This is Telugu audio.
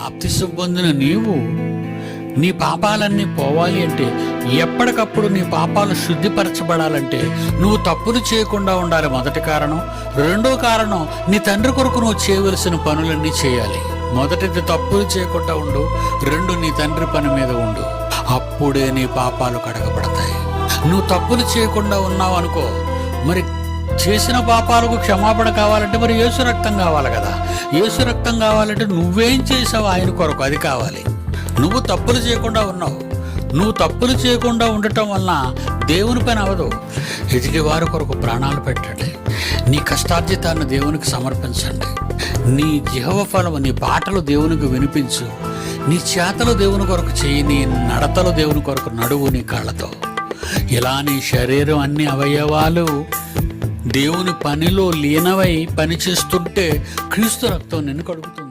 బాప్తిసం పొందిన నీవు నీ పాపాలన్నీ పోవాలి అంటే, ఎప్పటికప్పుడు నీ పాపాలు శుద్ధిపరచబడాలంటే నువ్వు తప్పులు చేయకుండా ఉండాలి. మొదటి కారణం. రెండో కారణం, నీ తండ్రి కొరకు నువ్వు చేయవలసిన పనులన్నీ చేయాలి. మొదటిది తప్పులు చేయకుండా ఉండు, రెండు నీ తండ్రి పని మీద ఉండు. అప్పుడే నీ పాపాలు కడగబడతాయి. నువ్వు తప్పులు చేయకుండా ఉన్నావు అనుకో, మరి చేసిన పాపాలకు క్షమాపణ కావాలంటే మరి యేసు రక్తం కావాలి కదా. యేసు రక్తం కావాలంటే నువ్వేం చేసావు ఆయన కొరకు, అది కావాలి. నువ్వు తప్పులు చేయకుండా ఉన్నావు. నువ్వు తప్పులు చేయకుండా ఉండటం వలన దేవుని పని అవదు. ఎదుటి వారి కొరకు ప్రాణాలు పెట్టండి. నీ కష్టార్జితాన్ని దేవునికి సమర్పించండి. నీ జిహ్వ ఫలము, నీ పాటలు దేవునికి వినిపించు. నీ చేతలు దేవుని కొరకు చేయి. నీ నడతలు దేవుని కొరకు నడువు. నీ కాళ్ళతో ఇలా నీ శరీరం, అన్ని అవయవాలు దేవుని పనిలో లీనమై పనిచేస్తుంటే క్రీస్తు రక్తం నిన్ను కడుగుతుంది.